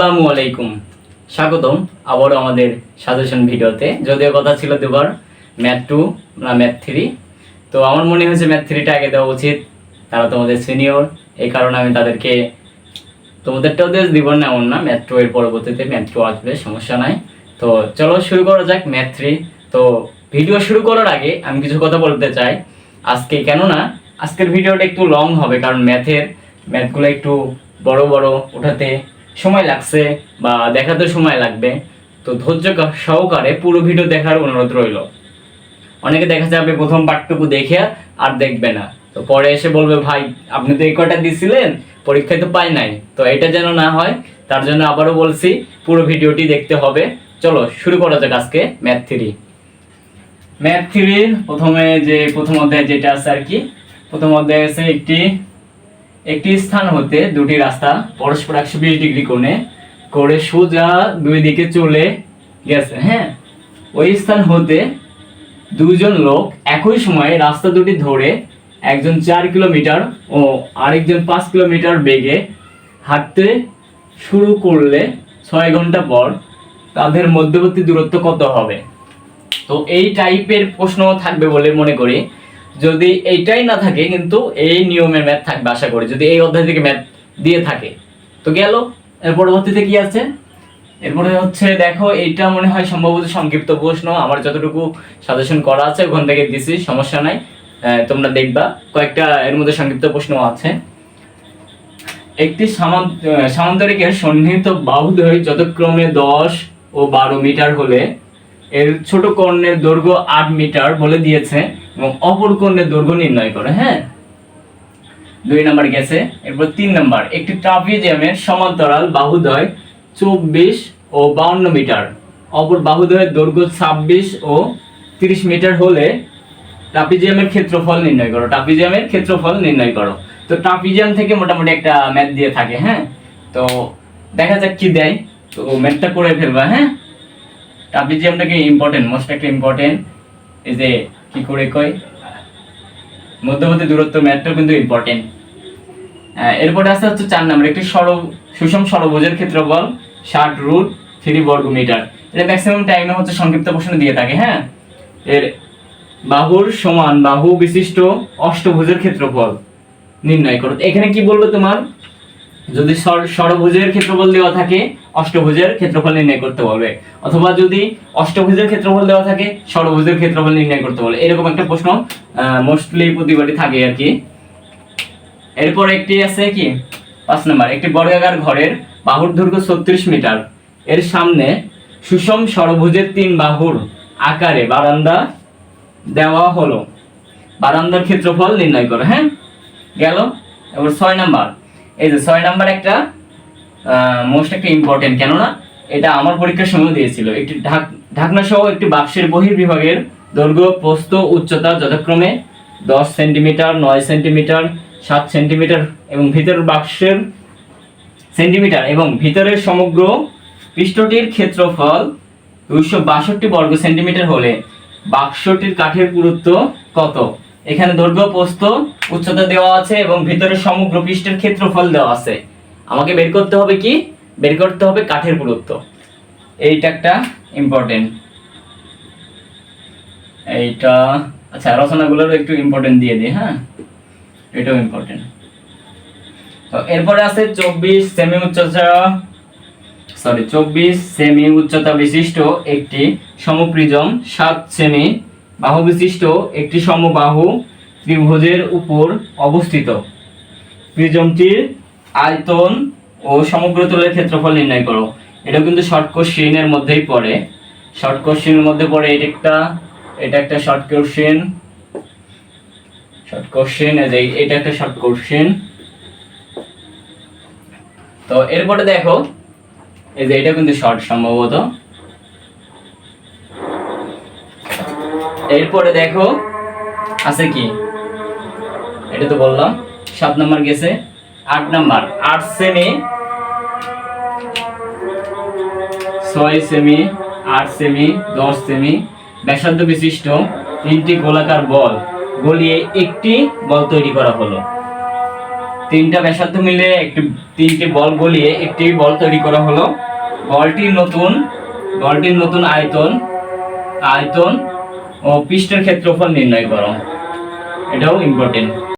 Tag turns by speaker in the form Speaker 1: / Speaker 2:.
Speaker 1: আসসালামু আলাইকুম, স্বাগতম আবারও আমাদের সাজেশন ভিডিওতে। যদিও কথা ছিল দুবার, ম্যাথ 2 না ম্যাথ 3। তো আমার মনে হয়েছে ম্যাথ 3টা আগে দেওয়া উচিত, তারা তোমাদের সিনিয়র, এই কারণে আমি তাদেরকে তোমাদেরটাও দিব না, এমন না। ম্যাথ 2 এর পরবর্তীতে ম্যাথ 2 আসবে, সমস্যা নাই। তো চলো শুরু করা যাক ম্যাথ 3। তো ভিডিও শুরু করার আগে আমি কিছু কথা বলতে চাই আজকে, কেননা আজকের ভিডিওটা একটু লং হবে, কারণ ম্যাথগুলো একটু বড় বড় ওঠাতে সময় লাগছে বা দেখাতে সময় লাগবে। তো ধৈর্য সহকারে পুরো ভিডিও দেখার অনুরোধ রইল। অনেকে দেখা যাবে প্রথম পার্টটুকু দেখে আর দেখবে না, তো পরে এসে বলবে ভাই আপনি তো এই কটা দিছিলেন, পরীক্ষায় তো পাই নাই। তো এটা যেন না হয়, তার জন্য আবারও বলছি পুরো ভিডিওটি দেখতে হবে। চলো শুরু করা যাক আজকে ম্যাথ 3। প্রথম অধ্যায় যেটা আছে আর কি, প্রথম অধ্যায় আছে একটি স্থান হতে দুটি রাস্তা পরস্পর 120 ডিগ্রি কোণে করে সোজা দুই দিকে চলে গেছে। হ্যাঁ, ওই স্থান হতে দুইজন লোক একই সময়ে রাস্তা দুটি ধরে, একজন 4 কিলোমিটার ও আরেকজন 5 কিলোমিটার বেগে হাঁটতে শুরু করলে 6 ঘন্টা পর তাদের মধ্যবর্তী দূরত্ব কত হবে? তো এই টাইপের প্রশ্ন থাকবে বলে মনে করি। যদি এইটাই না থাকে, কিন্তু এই নিয়মের ম্যাথ থাকবে আশা করি, যদি এই অধ্যায় থেকে ম্যাথ দিয়ে থাকে। তো গেল, এর পরবর্তীতে কি আছে? এরপরে হচ্ছে দেখো, এইটা মনে হয় সম্ভবত সংক্ষিপ্ত প্রশ্ন, আমার যতটুকু সাজেশন করা আছে ওখান থেকে দিছি, সমস্যা নাই। তোমরা দেখবা কয়েকটা এর মধ্যে সংক্ষিপ্ত প্রশ্ন আছে। একটি সামান্তরিকের সন্নিহিত বাহুদ্বয় যথাক্রমে 10 ও 12 মিটার হলে এর ছোট কর্ণের দৈর্ঘ্য 8 মিটার বলে দিয়েছে এবং অপর কর্ণের দৈর্ঘ্য নির্ণয় করে। হ্যাঁ, 2 নাম্বার গেছে। এরপর 3 নাম্বার, একটি ট্রাপিজিয়ামের সমান্তরাল বাহুদ্বয় 24 ও 52 মিটার, অপর বাহুদ্বয়ের দৈর্ঘ্য 26 ও 30 মিটার হলে ট্রাপিজিয়ামের ক্ষেত্রফল নির্ণয় করো। তো ট্রাপিজিয়াম থেকে মোটামুটি একটা ম্যাথ দিয়ে থাকে। হ্যাঁ, তো দেখা যাক কি দেয়। তো ম্যাথটা করে ফেলবা। হ্যাঁ, ট্রাপিজিয়ামটাকে মোস্ট একটা ইম্পর্টেন্ট। এই যে কি করে কয় মধ্যবর্তী দূরত্ব, ম্যাথটাও কিন্তু ইম্পর্টেন্ট। এরপরে আছে হচ্ছে 4 নাম্বার, একটি সুষম ষড়ভুজের ক্ষেত্রফল 60√3 বর্গ মিটার। এটা ম্যাক্সিমাম টাইমে হচ্ছে সংক্ষিপ্ত প্রশ্ন দিয়ে থাকে। হ্যাঁ, এর বাহুর সমান বাহু বিশিষ্ট অষ্টভুজের ক্ষেত্রফল নির্ণয় করো। এখানে কি বলবো তোমার, যদি ষড়ভুজের ক্ষেত্রফল দেওয়া থাকে অষ্টভুজের ক্ষেত্রফল নির্ণয় করতে বলবে, অথবা যদি অষ্টভুজের ক্ষেত্রফল দেওয়া থাকে ষড়ভুজের ক্ষেত্রফল নির্ণয় করতে বলবে। এরকম একটা প্রশ্ন মোস্টলি প্রতিবারই থাকে আর কি। এরপর একটি আছে কি 5 নাম্বার, একটি বর্গাকার ঘরের বাহুর দৈর্ঘ্য 36 মিটার, এর সামনে সুষম ষড়ভুজের 3 বাহুর আকারে বারান্দা দেওয়া হলো, বারান্দার ক্ষেত্রফল নির্ণয় করো। হ্যাঁ, গেল। এবার 6 নাম্বার, এই যে 6 নাম্বার একটা মোস্ট একটা ইম্পর্টেন্ট, কেননা এটা আমার পরীক্ষার সময় দিয়েছিল। একটি ঢাকনা সহ একটি বাক্সের বহির্বিভাগের দৈর্ঘ্য প্রস্থ উচ্চতা যথাক্রমে 10 সেন্টিমিটার, 9 সেন্টিমিটার, 7 সেন্টিমিটার এবং ভিতরের বাক্সের সেন্টিমিটার এবং ভিতরের সমগ্র পৃষ্ঠটির ক্ষেত্রফল 262 বর্গ সেন্টিমিটার হলে বাক্সটির কাঠের পুরুত্ব কত? এখানে দৈর্ঘ্য, প্রস্থ, উচ্চতা দেওয়া আছে এবং ভিতরের সমগ্র পৃষ্ঠের ক্ষেত্রফল দেওয়া আছে। আমাকে বের করতে হবে কাঠের পুরুত্ব। এইটা একটা ইম্পর্টেন্ট। এইটা আচ্ছা, রচনাগুলোরও একটু ইম্পর্টেন্ট দিয়ে দিই। হ্যাঁ, এটাও ইম্পর্টেন্ট। তো এরপরে আছে 24 সেমি উচ্চতা বিশিষ্ট একটি সমপ্রিজম 7 সেমি বাহু বিশিষ্ট একটি সমবাহু ত্রিভুজের উপর অবস্থিত। প্রিজমটির আয়তন ও সমগ্র তলের ক্ষেত্রফল নির্ণয় করো। এটা কিন্তু শর্ট কোশ্চেনের মধ্যেই পড়ে। এটা একটা শর্ট কোশ্চেন, এটা একটা শর্ট কোশ্চেন। তো এরপরে দেখো, এই যে এটা কিন্তু শর্ট সম্ভবত। এরপরে দেখো আছে কি, এটা তো বললাম। 7 নাম্বার গেছে। 8 number, 8 semi 6 semi 8 semi 10 semi ব্যাসার্ধ বিশিষ্ট 3টি গোলাকার বল গলিয়ে একটি বল তৈরি করা হলো। তিনটা ব্যাসার্ধ মিলে তিনটি বল গলিয়ে একটি বল তৈরি করা হলো। বলটির নতুন আয়তন ও পৃষ্ঠের ক্ষেত্রফল নির্ণয় করো। এটাও ইম্পর্টেন্ট।